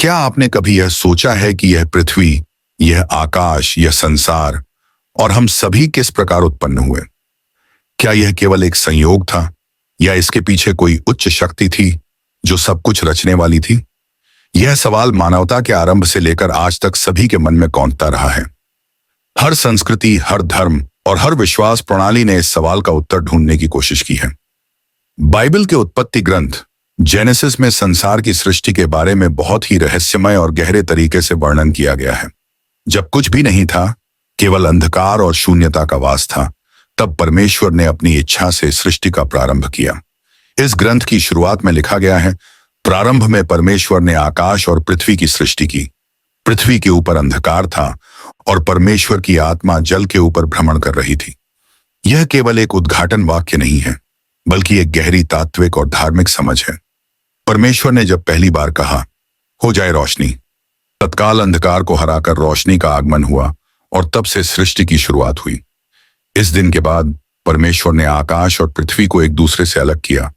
क्या आपने कभी यह सोचा है कि यह पृथ्वी, यह आकाश, यह संसार और हम सभी किस प्रकार उत्पन्न हुए? क्या यह केवल एक संयोग था या इसके पीछे कोई उच्च शक्ति थी जो सब कुछ रचने वाली थी? यह सवाल मानवता के आरंभ से लेकर आज तक सभी के मन में कौंधता रहा है। हर संस्कृति, हर धर्म और हर विश्वास प्रणाली ने इस सवाल का उत्तर ढूंढने की कोशिश की है। बाइबल के उत्पत्ति ग्रंथ जेनेसिस में संसार की सृष्टि के बारे में बहुत ही रहस्यमय और गहरे तरीके से वर्णन किया गया है। जब कुछ भी नहीं था, केवल अंधकार और शून्यता का वास था, तब परमेश्वर ने अपनी इच्छा से सृष्टि का प्रारंभ किया। इस ग्रंथ की शुरुआत में लिखा गया है, प्रारंभ में परमेश्वर ने आकाश और पृथ्वी की सृष्टि की। पृथ्वी के ऊपर अंधकार था और परमेश्वर की आत्मा जल के ऊपर भ्रमण कर रही थी। यह केवल एक उद्घाटन वाक्य नहीं है, बल्कि एक गहरी तात्विक और धार्मिक समझ है। परमेश्वर ने जब पहली बार कहा, हो जाए रोशनी, तत्काल अंधकार को हराकर रोशनी का आगमन हुआ और तब से सृष्टि की शुरुआत हुई। इस दिन के बाद परमेश्वर ने आकाश और पृथ्वी को एक दूसरे से अलग किया,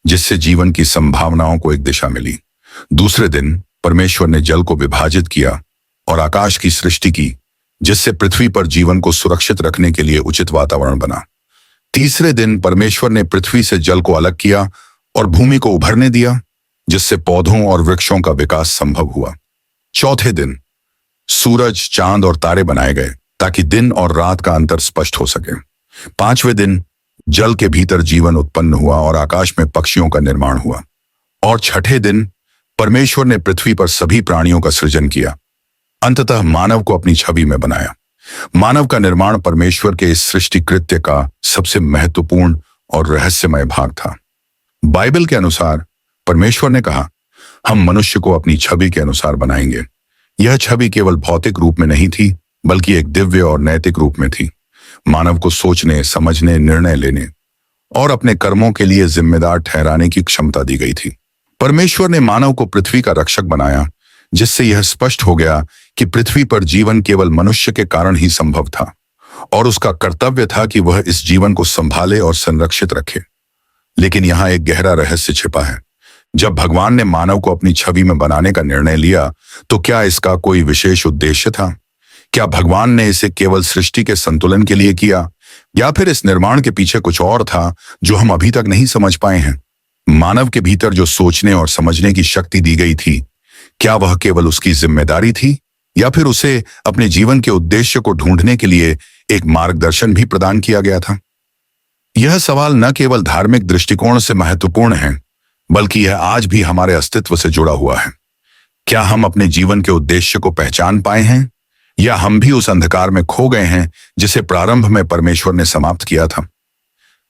जिससे जीवन की संभावनाओं को एक दिशा मिली। दूसरे दिन परमेश्वर ने जल को विभाजित किया और आकाश की सृष्टि की, जिससे पृथ्वी पर जीवन को सुरक्षित रखने के लिए उचित वातावरण बना। तीसरे दिन परमेश्वर ने पृथ्वी से जल को अलग किया और भूमि को उभरने दिया, जिससे पौधों और वृक्षों का विकास संभव हुआ। चौथे दिन सूरज, चांद और तारे बनाए गए ताकि दिन और रात का अंतर स्पष्ट हो सके। पांचवें दिन जल के भीतर जीवन उत्पन्न हुआ और आकाश में पक्षियों का निर्माण हुआ। और छठे दिन परमेश्वर ने पृथ्वी पर सभी प्राणियों का सृजन किया। अंततः मानव को अपनी छवि में बनाया। मानव का निर्माण परमेश्वर के इस सृष्टि कृत्य का सबसे महत्वपूर्ण और रहस्यमय भाग था। बाइबल के अनुसार परमेश्वर ने कहा, हम मनुष्य को अपनी छवि के अनुसार बनाएंगे। यह छवि केवल भौतिक रूप में नहीं थी, बल्कि एक दिव्य और नैतिक रूप में थी। मानव को सोचने, समझने, निर्णय लेने और अपने कर्मों के लिए जिम्मेदार ठहराने की क्षमता दी गई थी। परमेश्वर ने मानव को पृथ्वी का रक्षक बनाया, जिससे यह स्पष्ट हो गया कि पृथ्वी पर जीवन केवल मनुष्य के कारण ही संभव था और उसका कर्तव्य था कि वह इस जीवन को संभाले और संरक्षित रखे। लेकिन यहाँ एक गहरा रहस्य छिपा है। जब भगवान ने मानव को अपनी छवि में बनाने का निर्णय लिया, तो क्या इसका कोई विशेष उद्देश्य था? क्या भगवान ने इसे केवल सृष्टि के संतुलन के लिए किया, या फिर इस निर्माण के पीछे कुछ और था जो हम अभी तक नहीं समझ पाए हैं? मानव के भीतर जो सोचने और समझने की शक्ति दी गई थी, क्या वह केवल उसकी जिम्मेदारी थी, या फिर उसे अपने जीवन के उद्देश्य को ढूंढने के लिए एक मार्गदर्शन भी प्रदान किया गया था? यह सवाल न केवल धार्मिक दृष्टिकोण से महत्वपूर्ण है, बल्कि यह आज भी हमारे अस्तित्व से जुड़ा हुआ है। क्या हम अपने जीवन के उद्देश्य को पहचान पाए हैं, या हम भी उस अंधकार में खो गए हैं जिसे प्रारंभ में परमेश्वर ने समाप्त किया था?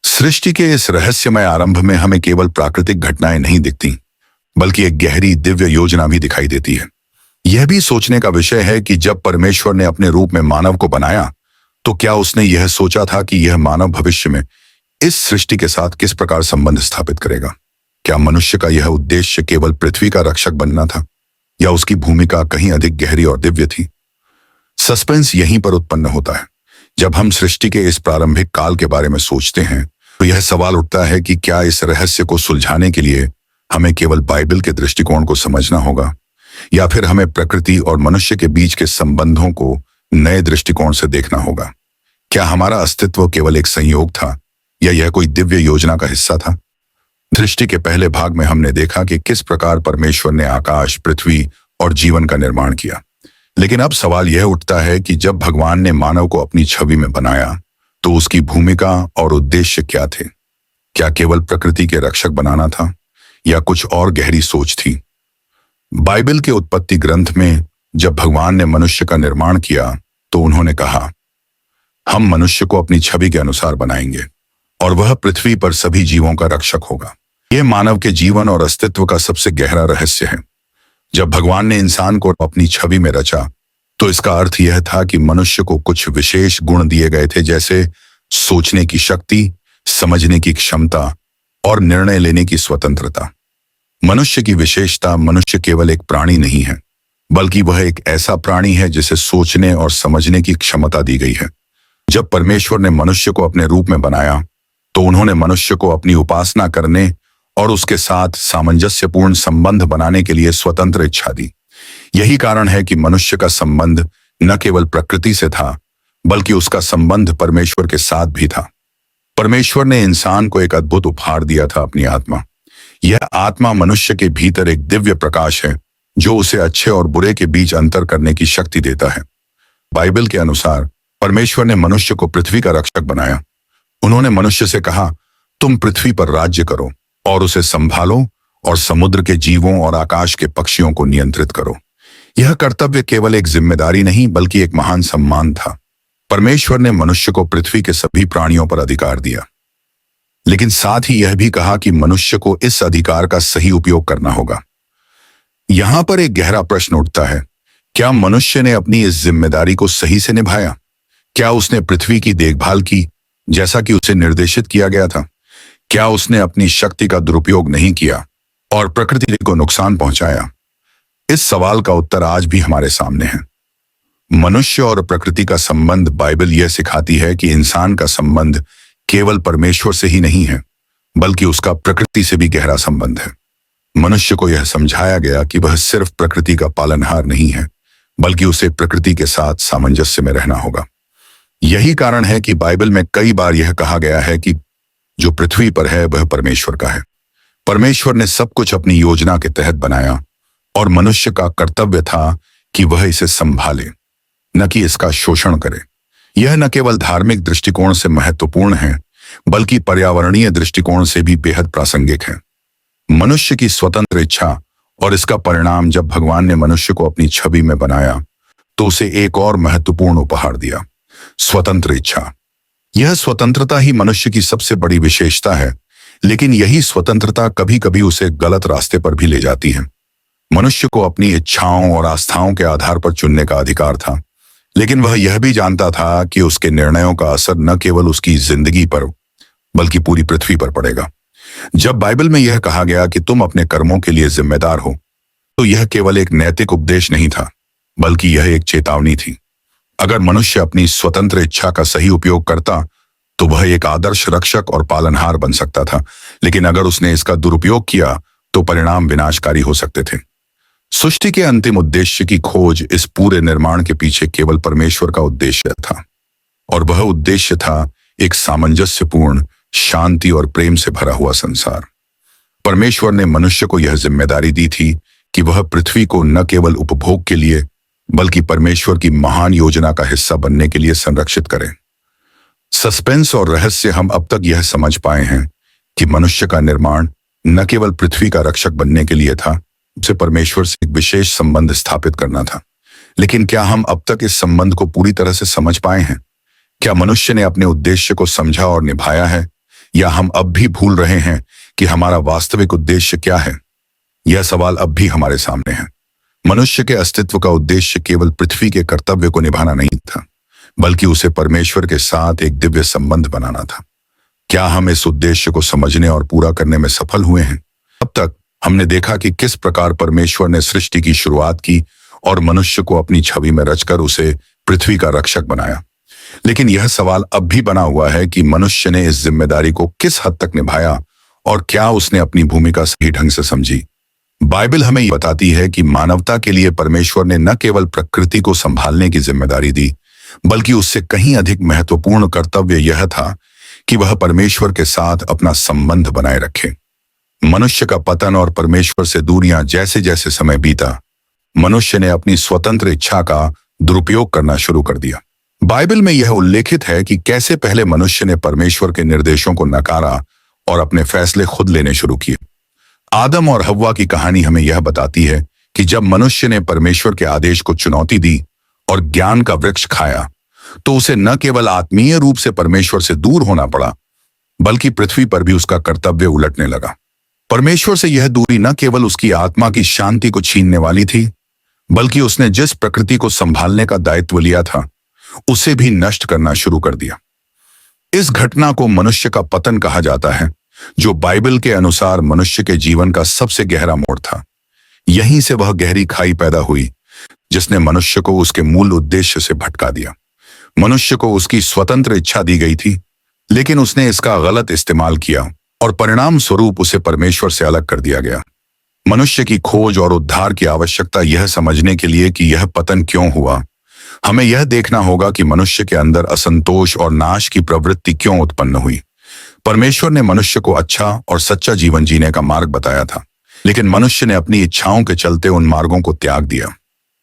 सृष्टि के इस रहस्यमय आरंभ में हमें केवल प्राकृतिक घटनाएं नहीं दिखती, बल्कि एक गहरी दिव्य योजना भी दिखाई देती है। यह भी सोचने का विषय है कि जब परमेश्वर ने अपने रूप में मानव को बनाया, तो क्या उसने यह सोचा था कि यह मानव भविष्य में इस सृष्टि के साथ किस प्रकार संबंध स्थापित करेगा? क्या मनुष्य का यह उद्देश्य केवल पृथ्वी का रक्षक बनना था, या उसकी भूमिका कहीं अधिक गहरी और दिव्य थी? सस्पेंस यहीं पर उत्पन्न होता है। जब हम सृष्टि के इस प्रारंभिक काल के बारे में सोचते हैं, तो यह सवाल उठता है कि क्या इस रहस्य को सुलझाने के लिए हमें केवल बाइबल के दृष्टिकोण को समझना होगा, या फिर हमें प्रकृति और मनुष्य के बीच के संबंधों को नए दृष्टिकोण से देखना होगा? क्या हमारा अस्तित्व केवल एक संयोग था, या यह कोई दिव्य योजना का हिस्सा था? सृष्टि के पहले भाग में हमने देखा कि किस प्रकार परमेश्वर ने आकाश, पृथ्वी और जीवन का निर्माण किया। लेकिन अब सवाल यह उठता है कि जब भगवान ने मानव को अपनी छवि में बनाया, तो उसकी भूमिका और उद्देश्य क्या थे? क्या केवल प्रकृति के रक्षक बनाना था, या कुछ और गहरी सोच थी? बाइबल के उत्पत्ति ग्रंथ में जब भगवान ने मनुष्य का निर्माण किया, तो उन्होंने कहा, हम मनुष्य को अपनी छवि के अनुसार बनाएंगे और वह पृथ्वी पर सभी जीवों का रक्षक होगा। यह मानव के जीवन और अस्तित्व का सबसे गहरा रहस्य है। जब भगवान ने इंसान को अपनी छवि में रचा, तो इसका अर्थ यह था कि मनुष्य को कुछ विशेष गुण दिए गए थे, जैसे सोचने की शक्ति, समझने की क्षमता और निर्णय लेने की स्वतंत्रता। मनुष्य की विशेषता, मनुष्य केवल एक प्राणी नहीं है, बल्कि वह एक ऐसा प्राणी है जिसे सोचने और समझने की क्षमता दी गई है। जब परमेश्वर ने मनुष्य को अपने रूप में बनाया, तो उन्होंने मनुष्य को अपनी उपासना करने और उसके साथ सामंजस्यपूर्ण संबंध बनाने के लिए स्वतंत्र इच्छा दी। यही कारण है कि मनुष्य का संबंध न केवल प्रकृति से था, बल्कि उसका संबंध परमेश्वर के साथ भी था। परमेश्वर ने इंसान को एक अद्भुत उपहार दिया था, अपनी आत्मा। यह आत्मा मनुष्य के भीतर एक दिव्य प्रकाश है जो उसे अच्छे और बुरे के बीच अंतर करने की शक्ति देता है। बाइबल के अनुसार परमेश्वर ने मनुष्य को पृथ्वी का रक्षक बनाया। उन्होंने मनुष्य से कहा, तुम पृथ्वी पर राज्य करो और उसे संभालो और समुद्र के जीवों और आकाश के पक्षियों को नियंत्रित करो। यह कर्तव्य केवल एक जिम्मेदारी नहीं, बल्कि एक महान सम्मान था। परमेश्वर ने मनुष्य को पृथ्वी के सभी प्राणियों पर अधिकार दिया, लेकिन साथ ही यह भी कहा कि मनुष्य को इस अधिकार का सही उपयोग करना होगा। यहां पर एक गहरा प्रश्न उठता है, क्या मनुष्य ने अपनी इस जिम्मेदारी को सही से निभाया? क्या उसने पृथ्वी की देखभाल की जैसा कि उसे निर्देशित किया गया था? क्या उसने अपनी शक्ति का दुरुपयोग नहीं किया और प्रकृति को नुकसान पहुंचाया? इस सवाल का उत्तर आज भी हमारे सामने है। मनुष्य और प्रकृति का संबंध, बाइबल यह सिखाती है कि इंसान का संबंध केवल परमेश्वर से ही नहीं है, बल्कि उसका प्रकृति से भी गहरा संबंध है। मनुष्य को यह समझाया गया कि वह सिर्फ प्रकृति का पालनहार नहीं है, बल्कि उसे प्रकृति के साथ सामंजस्य में रहना होगा। यही कारण है कि बाइबल में कई बार यह कहा गया है कि जो पृथ्वी पर है वह परमेश्वर का है। परमेश्वर ने सब कुछ अपनी योजना के तहत बनाया और मनुष्य का कर्तव्य था कि वह इसे संभाले, न कि इसका शोषण करे। यह न केवल धार्मिक दृष्टिकोण से महत्वपूर्ण है, बल्कि पर्यावरणीय दृष्टिकोण से भी बेहद प्रासंगिक है। मनुष्य की स्वतंत्र इच्छा और इसका परिणाम, जब भगवान ने मनुष्य को अपनी छवि में बनाया तो उसे एक और महत्वपूर्ण उपहार दिया, स्वतंत्र इच्छा। यह स्वतंत्रता ही मनुष्य की सबसे बड़ी विशेषता है, लेकिन यही स्वतंत्रता कभी कभी उसे गलत रास्ते पर भी ले जाती है। मनुष्य को अपनी इच्छाओं और आस्थाओं के आधार पर चुनने का अधिकार था, लेकिन वह यह भी जानता था कि उसके निर्णयों का असर न केवल उसकी जिंदगी पर बल्कि पूरी पृथ्वी पर पड़ेगा। जब बाइबल में यह कहा गया कि तुम अपने कर्मों के लिए जिम्मेदार हो, तो यह केवल एक नैतिक उपदेश नहीं था, बल्कि यह एक चेतावनी थी। अगर मनुष्य अपनी स्वतंत्र इच्छा का सही उपयोग करता तो वह एक आदर्श रक्षक और पालनहार बन सकता था, लेकिन अगर उसने इसका दुरुपयोग किया तो परिणाम विनाशकारी हो सकते थे। सृष्टि के अंतिम उद्देश्य की खोज, इस पूरे निर्माण के पीछे केवल परमेश्वर का उद्देश्य था, और वह उद्देश्य था एक सामंजस्यपूर्ण, शांति और प्रेम से भरा हुआ संसार। परमेश्वर ने मनुष्य को यह जिम्मेदारी दी थी कि वह पृथ्वी को न केवल उपभोग के लिए, बल्कि परमेश्वर की महान योजना का हिस्सा बनने के लिए संरक्षित करे। सस्पेंस और रहस्य, हम अब तक यह समझ पाए हैं कि मनुष्य का निर्माण न केवल पृथ्वी का रक्षक बनने के लिए था, उसे परमेश्वर से एक विशेष संबंध स्थापित करना था। लेकिन क्या हम अब तक इस संबंध को पूरी तरह से समझ पाए हैं? क्या मनुष्य ने अपने उद्देश्य को समझा और निभाया है, या हम अब भी भूल रहे हैं कि हमारा वास्तविक उद्देश्य क्या है? यह सवाल अब भी हमारे सामने है। मनुष्य के अस्तित्व का उद्देश्य केवल पृथ्वी के कर्तव्य को निभाना नहीं था, बल्कि उसे परमेश्वर के साथ एक दिव्य संबंध बनाना था। क्या हम इस उद्देश्य को समझने और पूरा करने में सफल हुए हैं? अब तक हमने देखा कि किस प्रकार परमेश्वर ने सृष्टि की शुरुआत की और मनुष्य को अपनी छवि में रचकर उसे पृथ्वी का रक्षक बनाया। लेकिन यह सवाल अब भी बना हुआ है कि मनुष्य ने इस जिम्मेदारी को किस हद तक निभाया और क्या उसने अपनी भूमिका सही ढंग से समझी। बाइबल हमें बताती है कि मानवता के लिए परमेश्वर ने न केवल प्रकृति को संभालने की जिम्मेदारी दी, बल्कि उससे कहीं अधिक महत्वपूर्ण कर्तव्य यह था कि वह परमेश्वर के साथ अपना संबंध बनाए रखे। मनुष्य का पतन और परमेश्वर से दूरियां, जैसे जैसे समय बीता, मनुष्य ने अपनी स्वतंत्र इच्छा का दुरुपयोग करना शुरू कर दिया। बाइबल में यह उल्लेखित है कि कैसे पहले मनुष्य ने परमेश्वर के निर्देशों को नकारा और अपने फैसले खुद लेने शुरू किए। आदम और हव्वा की कहानी हमें यह बताती है कि जब मनुष्य ने परमेश्वर के आदेश को चुनौती दी और ज्ञान का वृक्ष खाया, तो उसे न केवल आत्मीय रूप से परमेश्वर से दूर होना पड़ा, बल्कि पृथ्वी पर भी उसका कर्तव्य उलटने लगा। परमेश्वर से यह दूरी न केवल उसकी आत्मा की शांति को छीनने वाली थी, बल्कि उसने जिस प्रकृति को संभालने का दायित्व लिया था, उसे भी नष्ट करना शुरू कर दिया। इस घटना को मनुष्य का पतन कहा जाता है, जो बाइबल के अनुसार मनुष्य के जीवन का सबसे गहरा मोड़ था। यहीं से वह गहरी खाई पैदा हुई जिसने मनुष्य को उसके मूल उद्देश्य से भटका दिया। मनुष्य को उसकी स्वतंत्र इच्छा दी गई थी, लेकिन उसने इसका गलत इस्तेमाल किया और परिणाम स्वरूप उसे परमेश्वर से अलग कर दिया गया। मनुष्य की खोज और उद्धार की आवश्यकता यह समझने के लिए कि यह पतन क्यों हुआ, हमें यह देखना होगा कि मनुष्य के अंदर असंतोष और नाश की प्रवृत्ति क्यों उत्पन्न हुई। परमेश्वर ने मनुष्य को अच्छा और सच्चा जीवन जीने का मार्ग बताया था, लेकिन मनुष्य ने अपनी इच्छाओं के चलते उन मार्गों को त्याग दिया।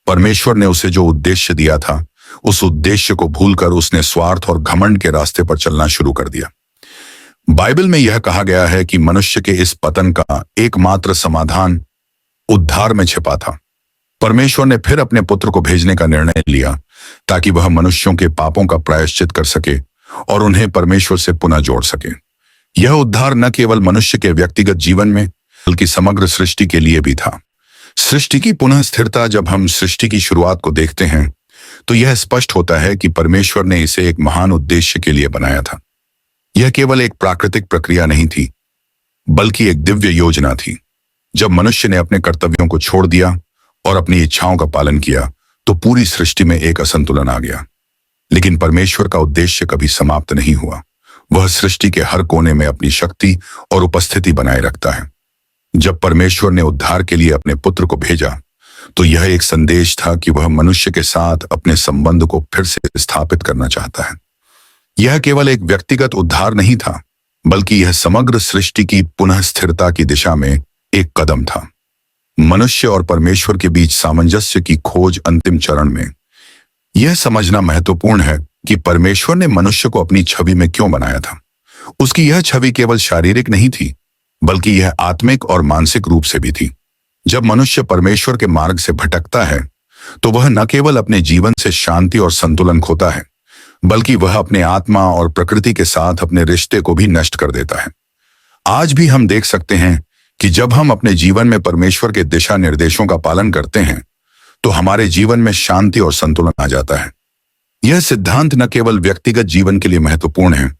परमेश्वर ने उसे जो उद्देश्य दिया था, उस उद्देश्य को भूलकर उसने स्वार्थ और घमंड के रास्ते पर चलना शुरू कर दिया। बाइबल में यह कहा गया है कि मनुष्य के इस पतन का एकमात्र समाधान उद्धार में छिपा था। परमेश्वर ने फिर अपने पुत्र को भेजने का निर्णय लिया ताकि वह मनुष्यों के पापों का प्रायश्चित कर सके और उन्हें परमेश्वर से पुनः जोड़ सके। यह उद्धार न केवल मनुष्य के व्यक्तिगत जीवन में बल्कि समग्र सृष्टि के लिए भी था। सृष्टि की पुनः स्थिरता। जब हम सृष्टि की शुरुआत को देखते हैं तो यह स्पष्ट होता है कि परमेश्वर ने इसे एक महान उद्देश्य के लिए बनाया था। यह केवल एक प्राकृतिक प्रक्रिया नहीं थी, बल्कि एक दिव्य योजना थी। जब मनुष्य ने अपने कर्तव्यों को छोड़ दिया और अपनी इच्छाओं का पालन किया तो पूरी सृष्टि में एक असंतुलन आ गया। लेकिन परमेश्वर का उद्देश्य कभी समाप्त नहीं हुआ। वह सृष्टि के हर कोने में अपनी शक्ति और उपस्थिति बनाए रखता है। जब परमेश्वर ने उद्धार के लिए अपने पुत्र को भेजा तो यह एक संदेश था कि वह मनुष्य के साथ अपने संबंध को फिर से स्थापित करना चाहता है। यह केवल एक व्यक्तिगत उद्धार नहीं था, बल्कि यह समग्र सृष्टि की पुनः स्थिरता की दिशा में एक कदम था। मनुष्य और परमेश्वर के बीच सामंजस्य की खोज अंतिम चरण में। यह समझना महत्वपूर्ण है कि परमेश्वर ने मनुष्य को अपनी छवि में क्यों बनाया था। उसकी यह छवि केवल शारीरिक नहीं थी, बल्कि यह आत्मिक और मानसिक रूप से भी थी। जब मनुष्य परमेश्वर के मार्ग से भटकता है तो वह न केवल अपने जीवन से शांति और संतुलन खोता है, बल्कि वह अपने आत्मा और प्रकृति के साथ अपने रिश्ते को भी नष्ट कर देता है। आज भी हम देख सकते हैं कि जब हम अपने जीवन में परमेश्वर के दिशा निर्देशों का पालन करते हैं तो हमारे जीवन में शांति और संतुलन आ जाता है। यह सिद्धांत न केवल व्यक्तिगत जीवन के लिए महत्वपूर्ण है,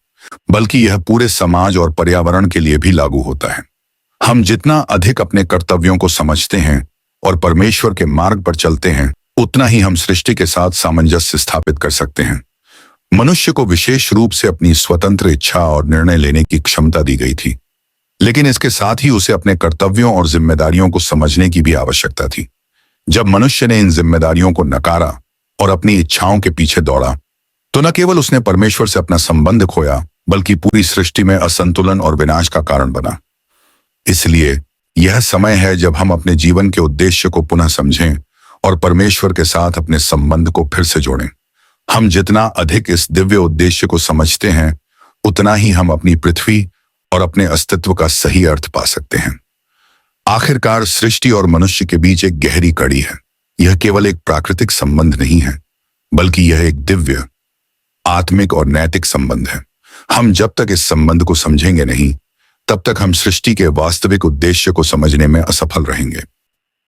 बल्कि यह पूरे समाज और पर्यावरण के लिए भी लागू होता है। हम जितना अधिक अपने कर्तव्यों को समझते हैं और परमेश्वर के मार्ग पर चलते हैं, उतना ही हम सृष्टि के साथ सामंजस्य स्थापित कर सकते हैं। मनुष्य को विशेष रूप से अपनी स्वतंत्र इच्छा और निर्णय लेने की क्षमता दी गई थी, लेकिन इसके साथ ही उसे अपने कर्तव्यों और जिम्मेदारियों को समझने की भी आवश्यकता थी। जब मनुष्य ने इन जिम्मेदारियों को नकारा और अपनी इच्छाओं के पीछे दौड़ा तो न केवल उसने परमेश्वर से अपना संबंध खोया, बल्कि पूरी सृष्टि में असंतुलन और विनाश का कारण बना। इसलिए यह समय है जब हम अपने जीवन के उद्देश्य को पुनः समझें और परमेश्वर के साथ अपने संबंध को फिर से जोड़ें। हम जितना अधिक इस दिव्य उद्देश्य को समझते हैं, उतना ही हम अपनी पृथ्वी और अपने अस्तित्व का सही अर्थ पा सकते हैं। आखिरकार सृष्टि और मनुष्य के बीच एक गहरी कड़ी है। यह केवल एक प्राकृतिक संबंध नहीं है, बल्कि यह एक दिव्य, आत्मिक और नैतिक संबंध है। हम जब तक इस संबंध को समझेंगे नहीं, तब तक हम सृष्टि के वास्तविक उद्देश्य को समझने में असफल रहेंगे।